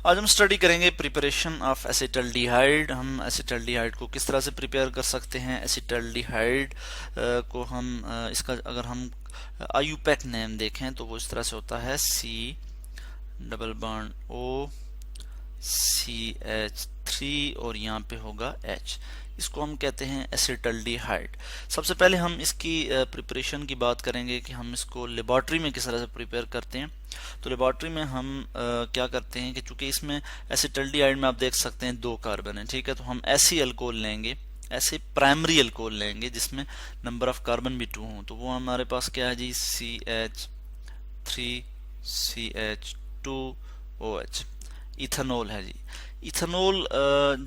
आज हम स्टडी करेंगे प्रिपरेशन ऑफ एसिटल्डिहाइड। हम एसिटल्डिहाइड को किस तरह से प्रिपेयर कर सकते हैं। एसिटल्डिहाइड को हम इसका अगर हम आयुपैक नेम देखें तो वो इस तरह से होता है C+O CH3 और यहाँ पे होगा H। इसको हम कहते हैं एसिटल्डिहाइड। सबसे पहले हम इसकी प्रिपरेशन की बात करेंगे कि हम इसको लेबॉर्ट्री में किस तरह से प्रिपेयर करते हैं। तो लेबॉर्ट्री में हम क्या करते हैं कि चूंकि इसमें एसिटल्डिहाइड में आप देख सकते हैं 2 कार्बन है, ठीक है। तो हम ऐसी अल्कोहल लेंगे, ऐसे प्राइमरी अल्कोहल लेंगे जिसमें नंबर ऑफ कार्बन भी 2 हों। तो वो हमारे पास क्या है जी, CH3CH2OH इथेनॉल है जी। इथेनॉल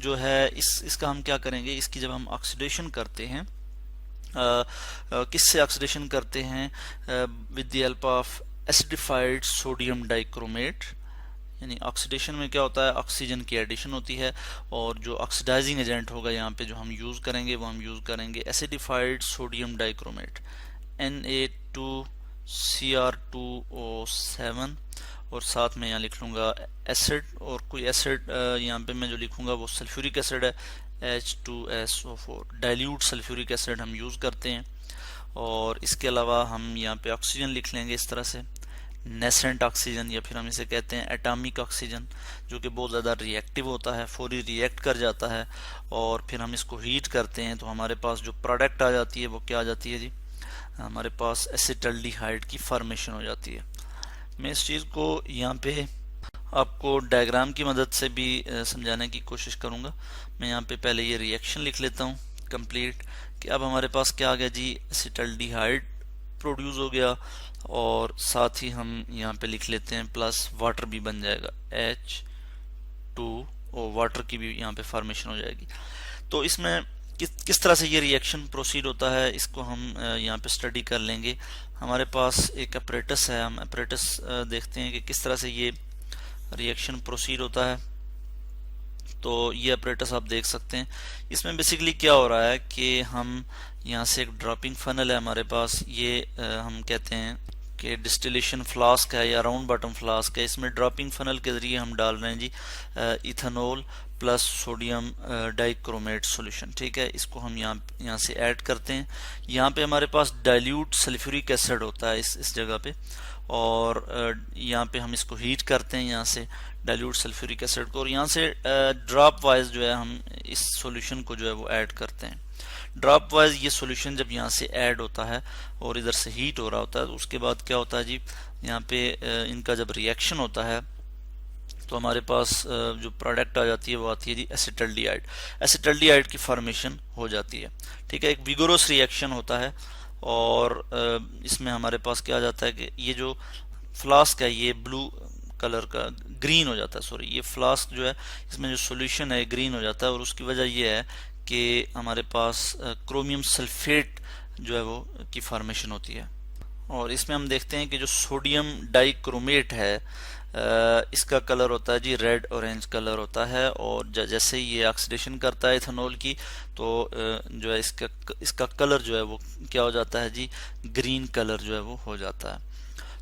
जो है इसका हम क्या करेंगे, इसकी जब हम ऑक्सीडेशन करते हैं, किससे ऑक्सीडेशन करते हैं, with the help of acidified sodium dichromate. यानी ऑक्सीडेशन में क्या होता है, ऑक्सीजन की एडिशन होती है और जो ऑक्सीडाइजिंग एजेंट होगा यहाँ पे जो हम यूज करेंगे वो हम यूज करेंगे एसिडिफाइड सोडियम डाइक्रोमेट Na2Cr2O7 और साथ में यहाँ लिख लूंगा एसिड, और कोई एसिड यहाँ पे मैं जो लिखूंगा वो सल्फ्यूरिक एसिड है H2SO4। डाइल्यूट सल्फ्यूरिक एसिड हम यूज करते हैं। और इसके अलावा हम यहाँ पे ऑक्सीजन लिख लेंगे इस तरह से, नेसेंट ऑक्सीजन या फिर हम इसे कहते हैं एटॉमिक ऑक्सीजन, जो कि बहुत ज़्यादा रिएक्टिव होता है, फौरी रिएक्ट कर जाता है। और फिर हम इसको हीट करते हैं तो हमारे पास जो प्रोडक्ट आ जाती है वो क्या आ जाती है जी, हमारे पास एसिटल्डिहाइड की फॉर्मेशन हो जाती है। मैं इस चीज़ को यहाँ पे आपको डायग्राम की मदद से भी समझाने की कोशिश करूँगा। मैं यहाँ पे पहले ये रिएक्शन लिख लेता हूँ कंप्लीट, कि अब हमारे पास क्या आ गया जी, एसिटल्डिहाइड प्रोड्यूस हो गया और साथ ही हम यहाँ पे लिख लेते हैं प्लस वाटर भी बन जाएगा H2O, वाटर की भी यहाँ पे फॉर्मेशन हो जाएगी। तो इसमें किस तरह से ये रिएक्शन प्रोसीड होता है इसको हम यहाँ पे स्टडी कर लेंगे। हमारे पास एक अपरेटस है, हम अपरेटस देखते हैं कि किस तरह से ये रिएक्शन प्रोसीड होता है। तो ये अपरेटस आप देख सकते हैं। इसमें बेसिकली क्या हो रहा है कि हम यहाँ से एक ड्रॉपिंग फनल है हमारे पास, ये हम कहते हैं कि डिस्टिलेशन फ्लास्क है या राउंड बॉटम फ्लास्क है। इसमें ड्रॉपिंग फनल के जरिए हम डाल रहे हैं जी ethanol plus sodium dichromate solution, ठीक है। इसको हम यहाँ से ऐड करते हैं। यहाँ पे हमारे पास डाइल्यूट सल्फ्यूरिक एसिड होता है इस जगह पे, और यहाँ पे हम इसको हीट करते हैं यहाँ से डाइल्यूट सल्फ्यूरिक एसिड को, और यहाँ से ड्रॉप वाइज जो है हम इस सॉल्यूशन को जो है वो ऐड करते हैं। ड्रॉप वाइज ये सॉल्यूशन जब यहाँ से ऐड होता है और इधर से हीट हो रहा होता है तो उसके बाद क्या होता है जी, यहाँ पे इनका जब रिएक्शन होता है तो हमारे पास जो प्रोडक्ट आ जाती है वो आती है जी एसिटल्डिहाइड। एसिटल्डिहाइड की फॉर्मेशन हो जाती है, ठीक है। एक विगोरस रिएक्शन होता है और इसमें हमारे पास क्या आ जाता है कि ये जो फ्लास्क है ये ब्लू कलर का ग्रीन हो जाता है, सॉरी ये फ्लास्क जो है इसमें जो सॉल्यूशन है ग्रीन हो जाता है, और उसकी वजह ये है कि हमारे पास क्रोमियम सल्फेट जो है वो की फॉर्मेशन होती है। और इसमें हम देखते हैं कि जो सोडियम डाइक्रोमेट है इसका कलर होता है जी रेड ऑरेंज कलर होता है, और जैसे ही ये ऑक्सीडेशन करता है इथेनॉल की तो जो है इसका कलर जो है वो क्या हो जाता है जी, ग्रीन कलर जो है वो हो जाता है।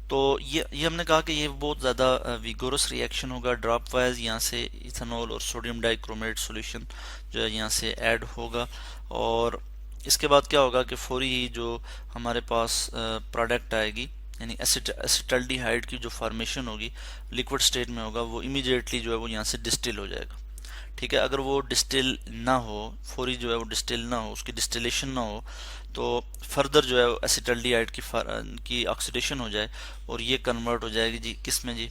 तो ये हमने कहा कि ये बहुत ज़्यादा विगोरस रिएक्शन होगा। ड्रॉप वाइज यहाँ से इथेनॉल और सोडियम डाइक्रोमेट सॉल्यूशन जो है यहाँ से ऐड होगा, और इसके बाद क्या होगा कि फौरी ही जो हमारे पास प्रोडक्ट आएगी, यानी एसिटल्डिहाइड की जो फॉर्मेशन होगी लिक्विड स्टेट में होगा, वो इमीडिएटली जो है वो यहाँ से डिस्टिल हो जाएगा, ठीक है। अगर वो डिस्टिल ना हो, फौरी जो है वो डिस्टिल ना हो, उसकी डिस्टिलेशन ना हो, तो फर्दर जो है एसिटल्डिहाइड की ऑक्सीडेशन हो जाए और ये कन्वर्ट हो जाएगी जी किस में जी,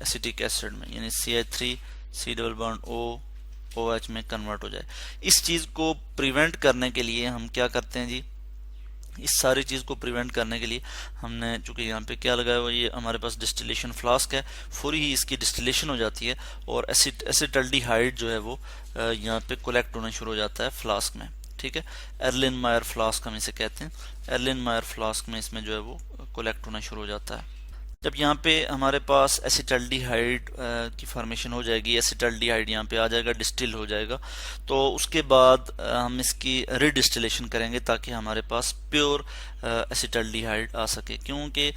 एसिटिक एसिड में, यानी CH3 C+O OH में कन्वर्ट हो जाए। इस चीज़ को प्रिवेंट करने के लिए हम क्या करते हैं जी, इस सारी चीज़ को प्रिवेंट करने के लिए हमने चूंकि यहाँ पे क्या लगाया हुआ, ये हमारे पास डिस्टिलेशन फ्लास्क है, फौरी ही इसकी डिस्टिलेशन हो जाती है और एसिटल्डिहाइड जो है वो यहाँ पे कलेक्ट होना शुरू हो जाता है फ्लास्क में, ठीक है। एर्लिनमायर फ्लास्क हम इसे कहते हैं। एर्लिनमायर फ्लास्क में इसमें जो है वो कलेक्ट होना शुरू हो जाता है। जब यहाँ पे हमारे पास एसिटल्डिहाइड की फॉर्मेशन हो जाएगी, एसिटल्डिहाइड यहाँ पे आ जाएगा, डिस्टिल हो जाएगा, तो उसके बाद हम इसकी रीडिस्टिलेशन करेंगे ताकि हमारे पास प्योर एसिटल्डिहाइड आ सके। क्योंकि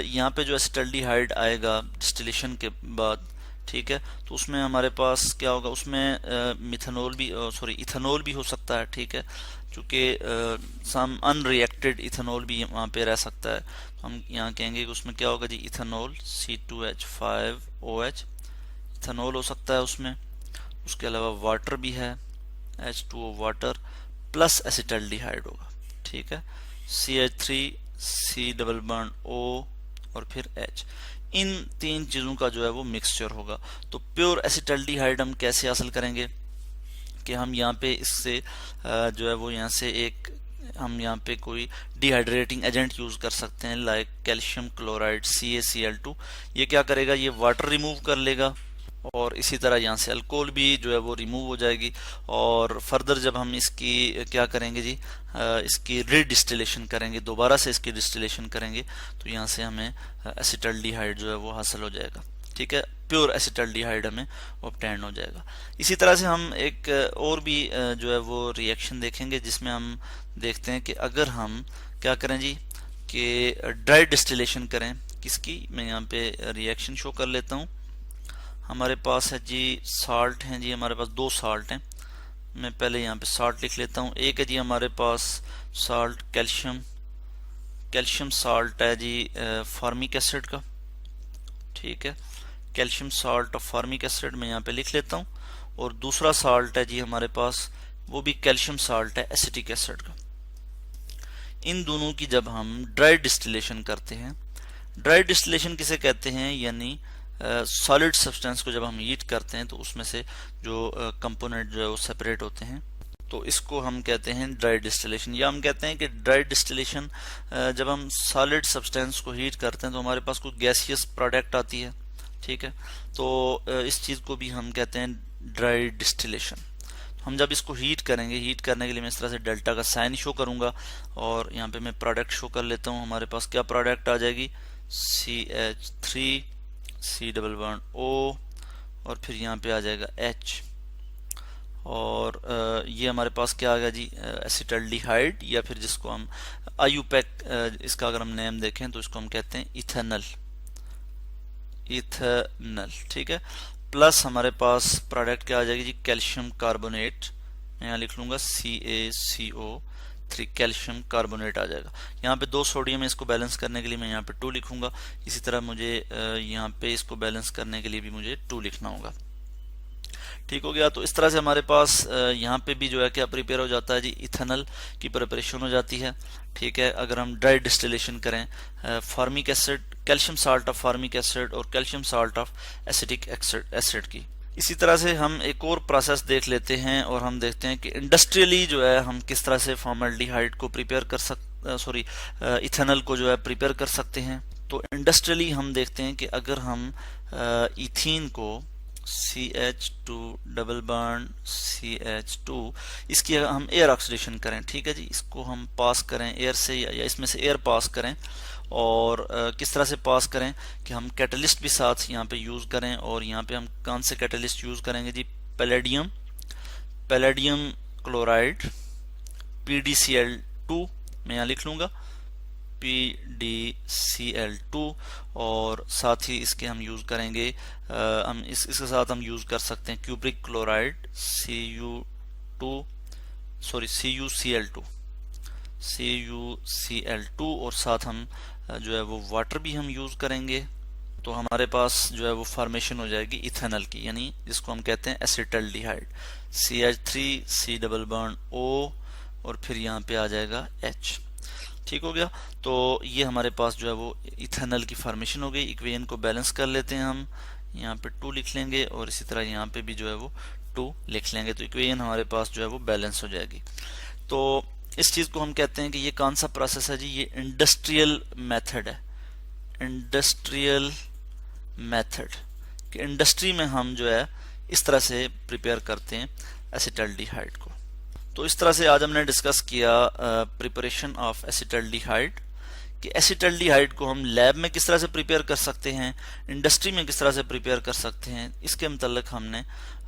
यहाँ पे जो एसिटल्डिहाइड आएगा डिस्टिलेशन के बाद, ठीक है। तो उसमें हमारे पास क्या होगा, उसमें मिथेनॉल भी इथेनॉल भी हो सकता है, ठीक है, क्योंकि सम अनरिएक्टेड इथेनॉल भी वहाँ पे रह सकता है। तो हम यहाँ कहेंगे कि उसमें क्या होगा जी, इथेनॉल C2H5OH, इथेनॉल हो सकता है उसमें। उसके अलावा वाटर भी है, H2O वाटर, प्लस एसिटल्डिहाइड होगा, ठीक है, CH3C डबल बॉन्ड O और फिर H। इन तीन चीज़ों का जो है वो मिक्सचर होगा। तो प्योर एसिटल्डिहाइड हम कैसे हासिल करेंगे कि हम यहाँ पे इससे जो है वो यहाँ से हम यहाँ पे कोई डिहाइड्रेटिंग एजेंट यूज कर सकते हैं, लाइक कैल्शियम क्लोराइड CaCl2। ये क्या करेगा, ये वाटर रिमूव कर लेगा और इसी तरह यहाँ से अल्कोहल भी जो है वो रिमूव हो जाएगी। और फर्दर जब हम इसकी क्या करेंगे जी, इसकी रीडिस्टिलेशन करेंगे, दोबारा से इसकी डिस्टिलेशन करेंगे, तो यहाँ से हमें एसिटल्डिहाइड जो है वो हासिल हो जाएगा, ठीक है, प्योर एसिटल्डिहाइड हमें ऑब्टेन हो जाएगा। इसी तरह से हम एक और भी जो है वो रिएक्शन देखेंगे, जिसमें हम देखते हैं कि अगर हम क्या करें जी, कि ड्राई डिस्टिलेशन करें किसकी, मैं यहाँ पे रिएक्शन शो कर लेता हूँ। हमारे पास है जी साल्ट हैं जी, हमारे पास 2 साल्ट हैं। मैं पहले यहाँ पे साल्ट लिख लेता हूँ। एक है जी हमारे पास साल्ट कैल्शियम साल्ट है जी फॉर्मिक एसिड का, ठीक है, calcium salt of formic acid मैं यहाँ पे लिख लेता हूँ। और दूसरा साल्ट है जी हमारे पास, वो भी कैल्शियम साल्ट है एसिटिक एसिड का। इन दोनों की जब हम ड्राई डिस्टिलेशन करते हैं, ड्राई डिस्टिलेशन किसे कहते हैं, यानी सॉलिड सब्सटेंस को जब हम हीट करते हैं तो उसमें से जो कंपोनेंट जो है वो सेपरेट होते हैं, तो इसको हम कहते हैं ड्राई डिस्टिलेशन। या हम कहते हैं कि ड्राई डिस्टिलेशन जब हम सॉलिड सब्सटेंस को हीट करते हैं तो हमारे पास कोई गैसियस प्रोडक्ट आती है, ठीक है, तो इस चीज़ को भी हम कहते हैं ड्राई डिस्टिलेशन। हम जब इसको हीट करेंगे, हीट करने के लिए मैं इस तरह से डेल्टा का साइन शो करूंगा और यहाँ पे मैं प्रोडक्ट शो कर लेता हूँ। हमारे पास क्या प्रोडक्ट आ जाएगी, CH3C डबल बॉन्ड O और फिर यहाँ पे आ जाएगा H। और ये हमारे पास क्या आ गया जी, एसिटल्डिहाइड, या फिर जिसको हम IUPAC इसका अगर हम नेम देखें तो इसको हम कहते हैं इथेनल, ठीक है। प्लस हमारे पास प्रोडक्ट क्या आ जाएगी जी, कैल्शियम कार्बोनेट, मैं यहाँ लिख लूंगा CaCO3, कैल्शियम कार्बोनेट आ जाएगा। यहाँ पे 2 सोडियम है, इसको बैलेंस करने के लिए मैं यहाँ पे 2 लिखूंगा। इसी तरह मुझे यहाँ पे इसको बैलेंस करने के लिए भी मुझे 2 लिखना होगा, ठीक हो गया। तो इस तरह से हमारे पास यहाँ पे भी जो है क्या प्रिपेयर हो जाता है जी, इथेनॉल की प्रिपरेशन हो जाती है, ठीक है। अगर हम ड्राई डिस्टिलेशन करें formic acid, calcium salt of formic acid और calcium salt of acetic acid की। इसी तरह से हम एक और प्रोसेस देख लेते हैं और हम देखते हैं कि इंडस्ट्रियली जो है हम किस तरह से फॉर्मल्डिहाइड को प्रिपेयर कर इथेनॉल को जो है प्रिपेयर कर सकते हैं। तो इंडस्ट्रियली हम देखते हैं कि अगर हम इथीन को CH2 डबल बॉन्ड CH2, इसकी अगर हम एयर ऑक्सीडेशन करें, ठीक है जी, इसको हम पास करें एयर से या इसमें से एयर पास करें, और किस तरह से पास करें कि हम कैटलिस्ट भी साथ यहाँ पे यूज करें। और यहाँ पे हम कौन से कैटलिस्ट यूज करेंगे जी, पैलेडियम क्लोराइड PDCl2, मैं यहाँ लिख लूंगा PDCl2, और साथ ही इसके हम यूज करेंगे हम इसके साथ हम यूज कर सकते हैं क्यूप्रिक क्लोराइड CuCl2, और साथ हम जो है वो वाटर भी हम यूज करेंगे। तो हमारे पास जो है वो फॉर्मेशन हो जाएगी इथेनॉल की, यानी जिसको हम कहते हैं acetaldehyde, CH3C double bond O और फिर यहाँ पे आ जाएगा H, ठीक हो गया। तो ये हमारे पास जो है वो इथेनॉल की फॉर्मेशन हो गई। इक्वेशन को बैलेंस कर लेते हैं हम, यहाँ पे 2 लिख लेंगे और इसी तरह यहाँ पे भी जो है वो 2 लिख लेंगे, तो इक्वेशन हमारे पास जो है वो बैलेंस हो जाएगी। तो इस चीज को हम कहते हैं कि ये कौन सा प्रोसेस है जी, ये इंडस्ट्रियल मेथड है। इंडस्ट्रियल मेथड कि इंडस्ट्री में हम जो है इस तरह से प्रिपेयर करते हैं एसिटल्डिहाइड को। तो इस तरह से आज हमने डिस्कस किया प्रिपरेशन ऑफ एसिटल्डिहाइड, कि एसिटल्डिहाइड को हम लैब में किस तरह से प्रिपेयर कर सकते हैं, इंडस्ट्री में किस तरह से प्रिपेयर कर सकते हैं, इसके मुतल्लिक हमने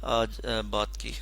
आज बात की।